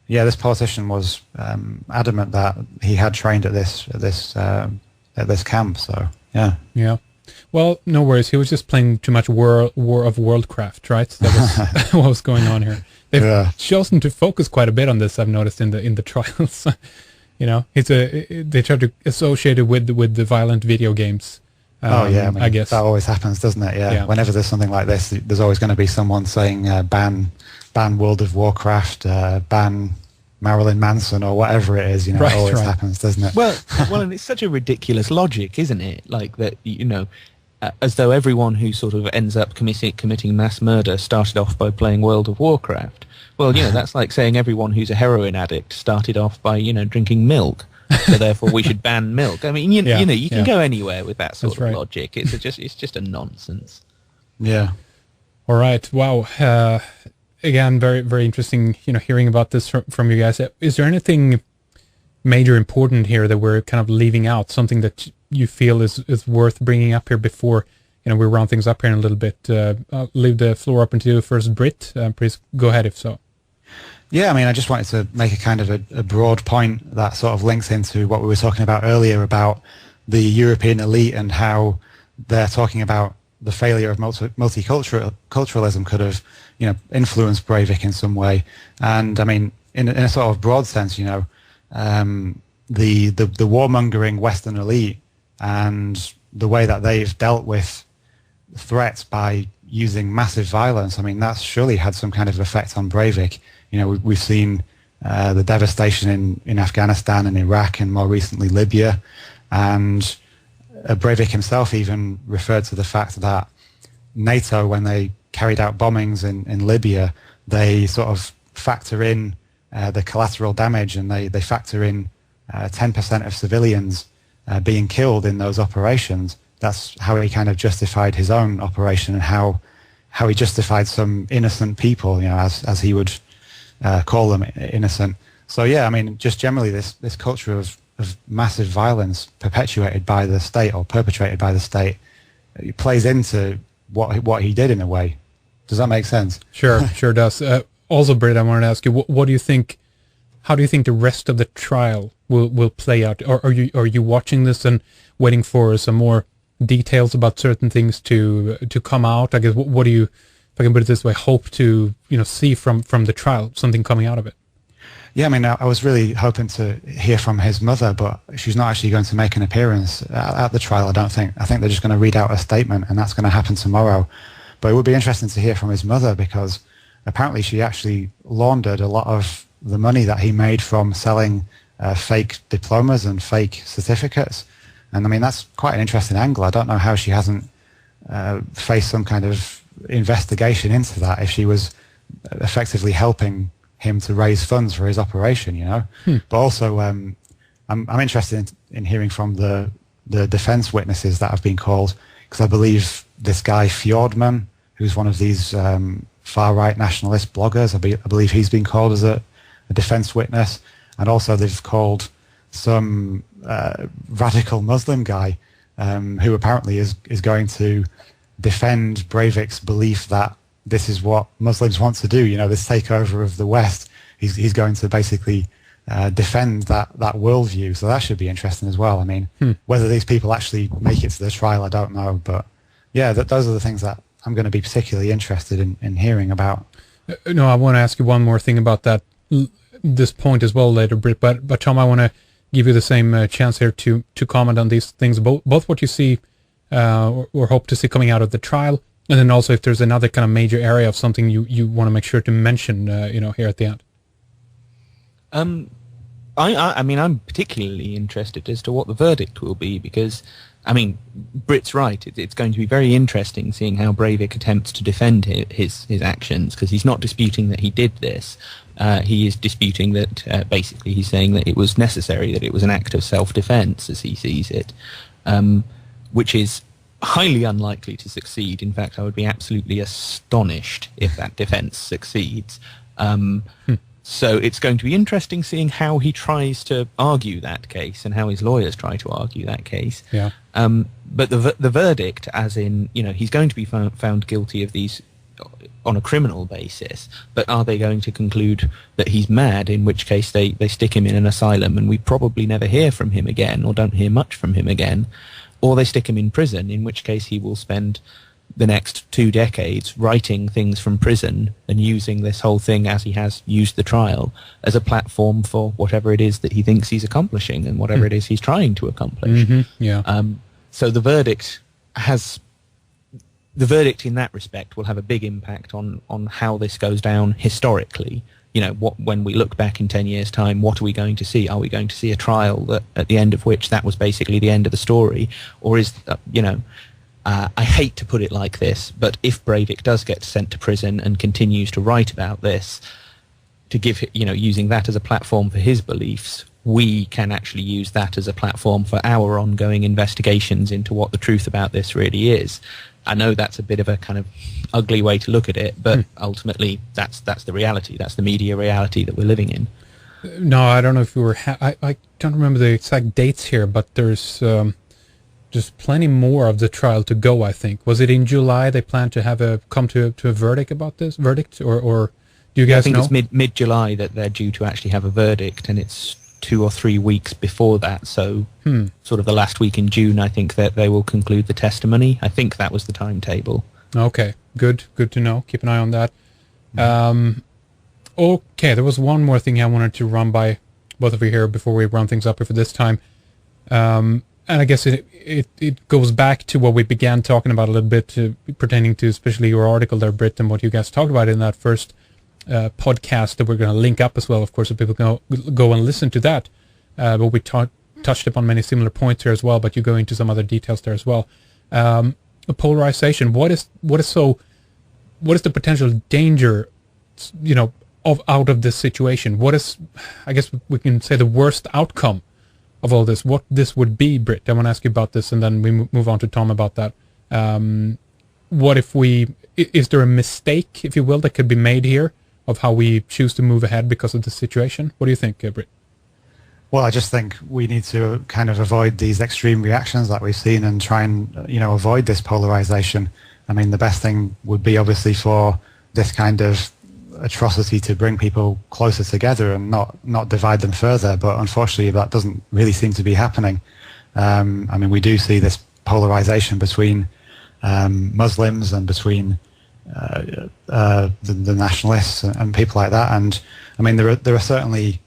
yeah, this politician was adamant that he had trained at this camp. So yeah. Yeah. Well, no worries. He was just playing too much War of Worldcraft, right? That was what was going on here. They've chosen to focus quite a bit on this, I've noticed in the trials. They try to associate it with the violent video games. I guess that always happens, doesn't it? Yeah. Whenever there's something like this, there's always going to be someone saying ban World of Warcraft, ban Marilyn Manson or whatever it is. It always happens, doesn't it? Well, and it's such a ridiculous logic, isn't it? Like that, as though everyone who sort of ends up committing mass murder started off by playing World of Warcraft. Well, that's like saying everyone who's a heroin addict started off by, drinking milk. So therefore we should ban milk. I mean, you can go anywhere with that sort of logic. It's just a nonsense. Yeah. All right. Wow. Again, very, very interesting, hearing about this from you guys. Is there anything major important here that we're kind of leaving out? Something that you feel is worth bringing up here before, we round things up here in a little bit. I'll leave the floor open to you first, Brit. Please go ahead if so. Yeah, I mean, I just wanted to make a kind of a broad point that sort of links into what we were talking about earlier about the European elite and how they're talking about the failure of multiculturalism could have, influenced Breivik in some way. And I mean, in a sort of broad sense, the warmongering Western elite and the way that they've dealt with threats by using massive violence, I mean, that's surely had some kind of effect on Breivik. We've seen the devastation in Afghanistan and Iraq and more recently Libya. And Breivik himself even referred to the fact that NATO, when they carried out bombings in Libya, they sort of factor in the collateral damage, and they factor in 10% of civilians being killed in those operations. That's how he kind of justified his own operation and how he justified some innocent people, as he would call them innocent. So yeah, I mean, just generally this culture of massive violence perpetuated by the state or perpetrated by the state, it plays into what he did in a way. Does that make sense? Sure does. Also, Brit, I wanted to ask you, what do you think? How do you think the rest of the trial will play out? Or are you watching this and waiting for some more details about certain things to come out? I guess what do you, if I can put it this way, hope to see from the trial, something coming out of it? Yeah, I mean, I was really hoping to hear from his mother, but she's not actually going to make an appearance at the trial, I don't think. I think they're just going to read out a statement, and that's going to happen tomorrow. But it would be interesting to hear from his mother, because apparently she actually laundered a lot of the money that he made from selling fake diplomas and fake certificates. And I mean, that's quite an interesting angle. I don't know how she hasn't faced some kind of investigation into that if she was effectively helping him to raise funds for his operation, But also, I'm interested in hearing from the defense witnesses that have been called, because I believe this guy Fjordman, who's one of these far-right nationalist bloggers, I believe he's been called as a defense witness, and also they've called some radical Muslim guy who apparently is going to defend Breivik's belief that this is what Muslims want to do, this takeover of the West. He's going to basically defend that worldview. So that should be interesting as well. I mean, whether these people actually make it to the trial, I don't know. But yeah, those are the things that I'm going to be particularly interested in hearing about. No, I want to ask you one more thing about this point as well later, Brit. But Tom, I want to give you the same chance here to comment on these things, both what you see or hope to see coming out of the trial, And then also if there's another kind of major area of something you want to make sure to mention, here at the end. I mean, I'm particularly interested as to what the verdict will be because, I mean, Brit's right. It's going to be very interesting seeing how Breivik attempts to defend his actions because he's not disputing that he did this. He is disputing that basically he's saying that it was necessary, that it was an act of self-defense as he sees it, which is highly unlikely to succeed. In fact, I would be absolutely astonished if that defense succeeds. So it's going to be interesting seeing how he tries to argue that case and how his lawyers try to argue that case. Yeah. But the verdict, as in, he's going to be found guilty of these on a criminal basis, but are they going to conclude that he's mad, in which case they stick him in an asylum and we probably never hear from him again or don't hear much from him again, or they stick him in prison, in which case he will spend the next 2 decades writing things from prison and using this whole thing, as he has used the trial, as a platform for whatever it is that he thinks he's accomplishing and whatever it is he's trying to accomplish. Yeah. So the verdict in that respect will have a big impact on how this goes down historically. When we look back in 10 years' time, what are we going to see? Are we going to see a trial that at the end of which that was basically the end of the story? Or is, I hate to put it like this, but if Breivik does get sent to prison and continues to write about this, to give, using that as a platform for his beliefs, we can actually use that as a platform for our ongoing investigations into what the truth about this really is. I know that's a bit of a kind of ugly way to look at it, but ultimately that's the reality. That's the media reality that we're living in. No, I don't know if we were... I don't remember the exact dates here, but there's plenty more of the trial to go, I think. Was it in July they plan to come to a verdict about this? Or do you guys know? I think it's mid-July that they're due to actually have a verdict, and it's 2 or 3 weeks before that. So sort of the last week in June, I think that they will conclude the testimony. I think that was the timetable. Okay, good to know. Keep an eye on that. Okay, there was one more thing I wanted to run by both of you here before we round things up here for this time. And I guess it goes back to what we began talking about a little bit, pertaining to especially your article there, Brit, and what you guys talked about in that first podcast that we're going to link up as well, of course, so people can go and listen to that. But we touched upon many similar points here as well, but you go into some other details there as well. Polarization. What is the potential danger, out of this situation? What is, I guess we can say, the worst outcome of all this? What this would be, Brit? I want to ask you about this, and then we move on to Tom about that. What if is there a mistake, if you will, that could be made here of how we choose to move ahead because of the situation? What do you think, Brit? Well, I just think we need to kind of avoid these extreme reactions that we've seen and try and, avoid this polarization. I mean, the best thing would be obviously for this kind of atrocity to bring people closer together and not divide them further. But unfortunately, that doesn't really seem to be happening. I mean, we do see this polarization between Muslims and between the nationalists and people like that. And I mean, there are certainly,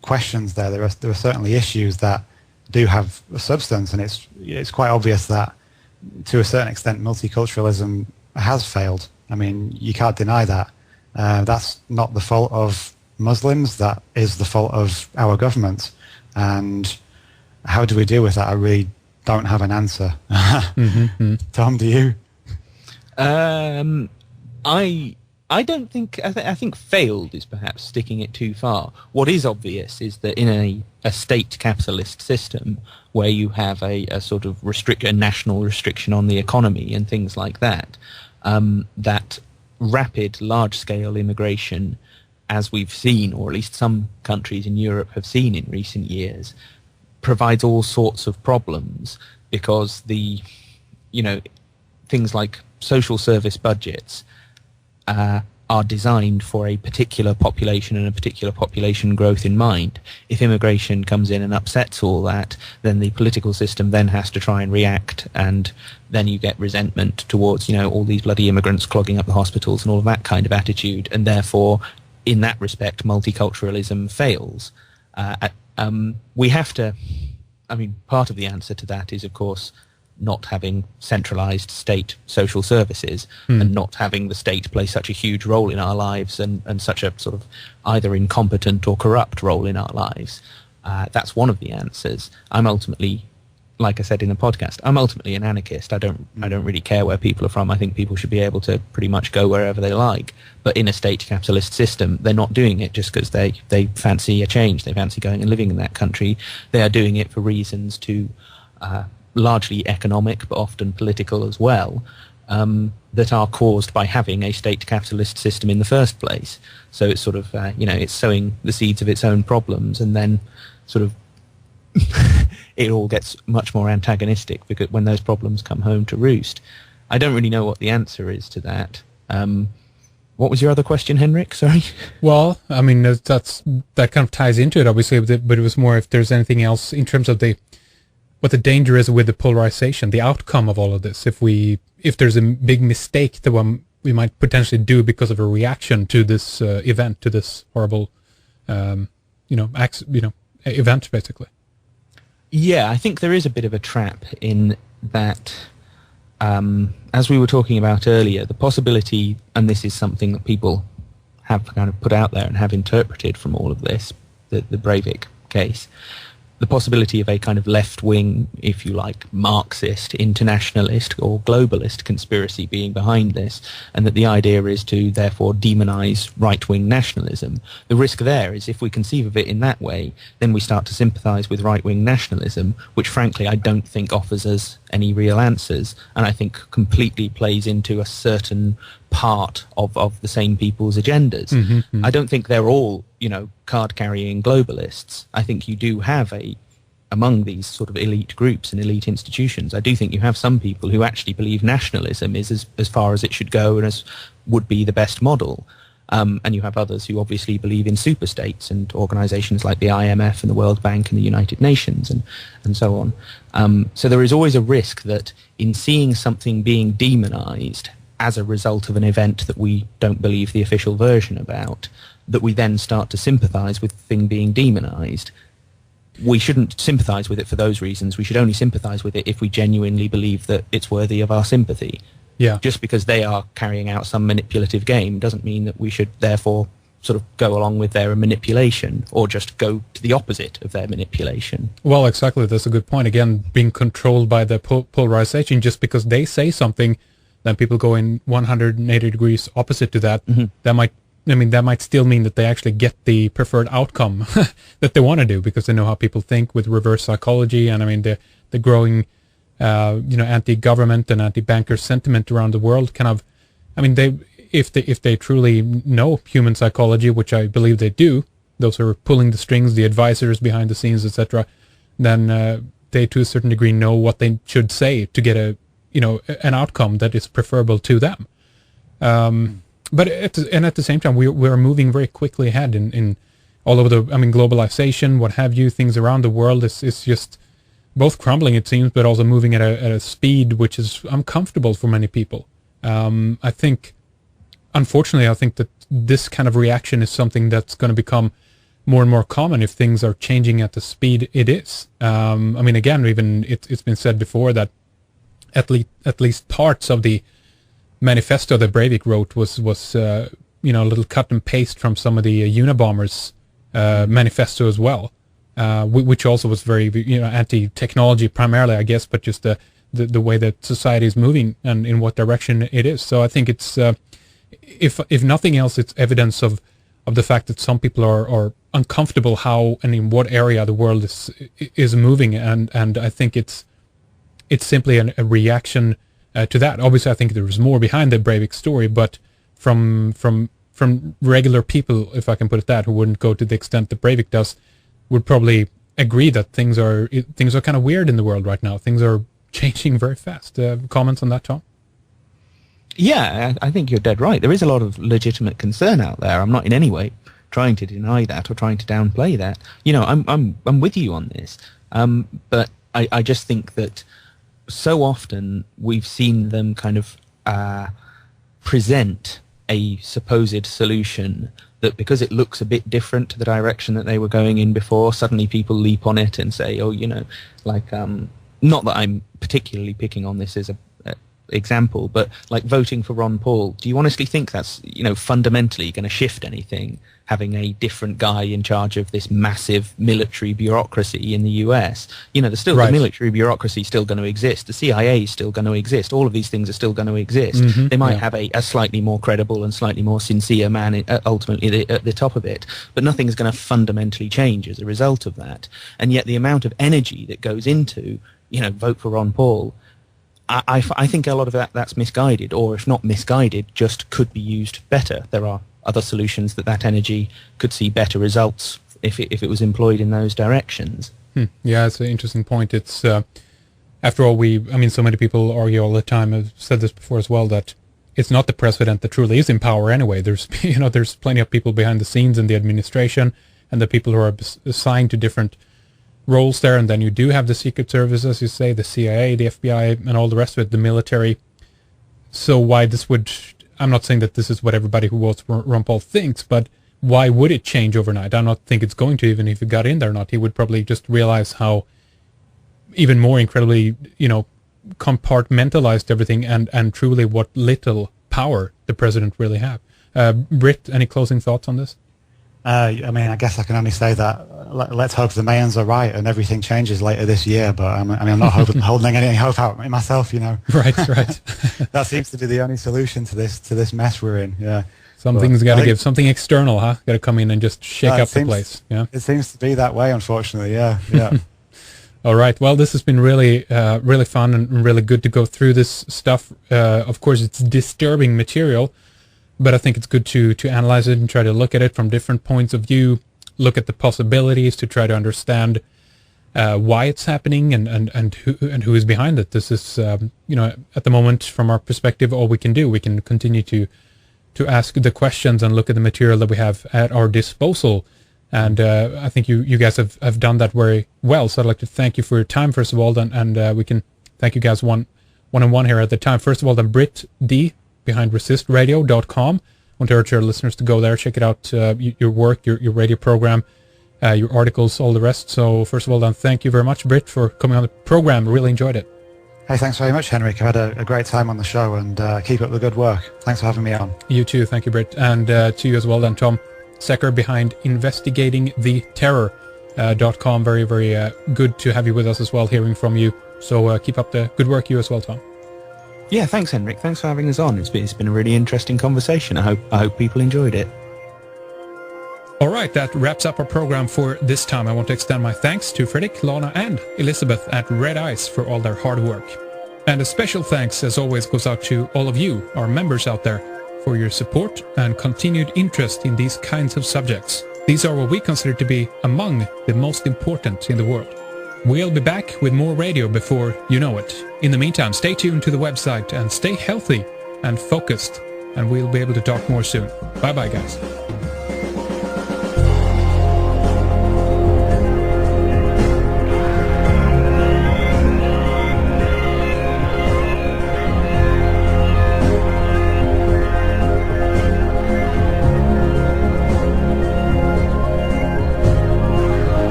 questions there. There are certainly issues that do have a substance, and it's quite obvious that to a certain extent multiculturalism has failed. I mean, you can't deny that. That's not the fault of Muslims. That is the fault of our government. And how do we deal with that? I really don't have an answer. Tom, do you? I don't think... I think failed is perhaps sticking it too far. What is obvious is that in a state capitalist system where you have a sort of a national restriction on the economy and things like that, that rapid, large-scale immigration, as we've seen, or at least some countries in Europe have seen in recent years, provides all sorts of problems because things like social service budgets are designed for a particular population and a particular population growth in mind. If immigration comes in and upsets all that, then the political system then has to try and react, and then you get resentment towards, all these bloody immigrants clogging up the hospitals and all of that kind of attitude, and therefore, in that respect, multiculturalism fails. We have to... I mean, part of the answer to that is, of course, not having centralized state social services and not having the state play such a huge role in our lives and such a sort of either incompetent or corrupt role in our lives. That's one of the answers. I'm ultimately, like I said in the podcast, I'm ultimately an anarchist. I don't really care where people are from. I think people should be able to pretty much go wherever they like. But in a state capitalist system, they're not doing it just because they fancy a change. They fancy going and living in that country. They are doing it for reasons to largely economic, but often political as well, that are caused by having a state capitalist system in the first place. So it's sort of, it's sowing the seeds of its own problems, and then sort of it all gets much more antagonistic because when those problems come home to roost. I don't really know what the answer is to that. What was your other question, Henrik? Sorry. Well, I mean, that kind of ties into it, obviously, but it was more if there's anything else in terms of what the danger is with the polarization, the outcome of all of this. If there's a big mistake that we might potentially do because of a reaction to this event, to this horrible, event, basically. Yeah, I think there is a bit of a trap in that. As we were talking about earlier, the possibility, and this is something that people have kind of put out there and have interpreted from all of this, the Breivik case, the possibility of a kind of left-wing, if you like, Marxist, internationalist or globalist conspiracy being behind this, and that the idea is to therefore demonize right-wing nationalism. The risk there is if we conceive of it in that way, then we start to sympathize with right-wing nationalism, which frankly I don't think offers us any real answers, and I think completely plays into a certain part of the same people's agendas. Mm-hmm. I don't think they're all, card-carrying globalists. I think you do have among these sort of elite groups and elite institutions, I do think you have some people who actually believe nationalism is as far as it should go and as would be the best model. And you have others who obviously believe in superstates and organizations like the IMF and the World Bank and the United Nations and so on. So there is always a risk that in seeing something being demonized as a result of an event that we don't believe the official version about, that we then start to sympathize with the thing being demonized. We shouldn't sympathize with it for those reasons. We should only sympathize with it if we genuinely believe that it's worthy of our sympathy. Yeah. Just because they are carrying out some manipulative game doesn't mean that we should therefore sort of go along with their manipulation or just go to the opposite of their manipulation. Well, exactly. That's a good point. Again, being controlled by the polarization, just because they say something, then people go in 180 degrees opposite to that. Mm-hmm. That might still mean that they actually get the preferred outcome that they want to do because they know how people think with reverse psychology. And I mean, the growing, anti-government and anti-banker sentiment around the world if they truly know human psychology, which I believe they do, those who are pulling the strings, the advisors behind the scenes, etc., then they to a certain degree know what they should say to get an outcome that is preferable to them. But at the same time, we're moving very quickly ahead in all over globalization, what have you, things around the world is just both crumbling, it seems, but also moving at a speed which is uncomfortable for many people. Unfortunately, I think that this kind of reaction is something that's going to become more and more common if things are changing at the speed it is. Again, even it's been said before that at least parts of the manifesto that Breivik wrote was a little cut and paste from some of the Unabombers' manifesto as well, which also was very anti-technology primarily, I guess, but just the way that society is moving and in what direction it is. So I think it's if nothing else, it's evidence of the fact that some people are uncomfortable how and in what area the world is moving, and I think it's simply a reaction to that. Obviously, I think there was more behind the Breivik story, but from regular people, if I can put it that, who wouldn't go to the extent that Breivik does, would probably agree that things are kind of weird in the world right now. Things are changing very fast. Comments on that, Tom? Yeah, I think you're dead right. There is a lot of legitimate concern out there. I'm not in any way trying to deny that or trying to downplay that. I'm with you on this. But I just think that so often we've seen them kind of present a supposed solution that because it looks a bit different to the direction that they were going in before, suddenly people leap on it and say, not that I'm particularly picking on this as a example, but like voting for Ron Paul, do you honestly think that's, fundamentally going to shift anything, having a different guy in charge of this massive military bureaucracy in the US? There's still the military bureaucracy still going to exist, the CIA is still going to exist, all of these things are still going to exist. They might have a slightly more credible and slightly more sincere man ultimately at the top of it, but nothing is going to fundamentally change as a result of that. And yet the amount of energy that goes into, vote for Ron Paul, I think a lot of that's misguided, or if not misguided, just could be used better. There are other solutions that energy could see better results if it was employed in those directions. Yeah, it's an interesting point. It's after all, so many people argue all the time. I've said this before as well, that it's not the president that truly is in power anyway. There's there's plenty of people behind the scenes in the administration and the people who are assigned to different roles there, and then you do have the Secret Service, as you say, the CIA, the FBI, and all the rest of it, the military. So why this would... I'm not saying that this is what everybody who votes for Ron Paul thinks, but why would it change overnight? I don't think it's going to, even if he got in there or not. He would probably just realize how even more incredibly, compartmentalized everything and truly what little power the president really have. Brit, any closing thoughts on this? I guess I can only say that let's hope the Mayans are right and everything changes later this year. But I'm not holding any hope out in myself. Right. That seems to be the only solution to this mess we're in. Yeah. Something's got to give. Something external, huh? Got to come in and just shake up the place. Yeah. It seems to be that way, unfortunately. Yeah. All right. Well, this has been really, really fun and really good to go through this stuff. Of course, it's disturbing material, but I think it's good to analyze it and try to look at it from different points of view, look at the possibilities to try to understand why it's happening and who is behind it. This is, at the moment, from our perspective, all we can do. We can continue to ask the questions and look at the material that we have at our disposal. And I think you guys have done that very well. So I'd like to thank you for your time, first of all, and we can thank you guys one-on-one here at the time. First of all, then Brit D, behind resistradio.com. I want to urge our listeners to go there, check it out, your work, your radio program, your articles, all the rest. So first of all, then, thank you very much, Brit, for coming on the program. Really enjoyed it. Hey, thanks very much, Henrik. I've had a great time on the show, and keep up the good work. Thanks for having me on. You too. Thank you, Brit. And to you as well, then, Tom Secker, behind investigatingtheterror.com. Very, very good to have you with us as well, hearing from you. So keep up the good work, you as well, Tom. Yeah, thanks, Henrik. Thanks for having us on. It's been a really interesting conversation. I hope people enjoyed it. All right, that wraps up our program for this time. I want to extend my thanks to Fredrik, Lana, and Elizabeth at Red Ice for all their hard work. And a special thanks, as always, goes out to all of you, our members out there, for your support and continued interest in these kinds of subjects. These are what we consider to be among the most important in the world. We'll be back with more radio before you know it. In the meantime, stay tuned to the website and stay healthy and focused, and we'll be able to talk more soon. Bye-bye, guys.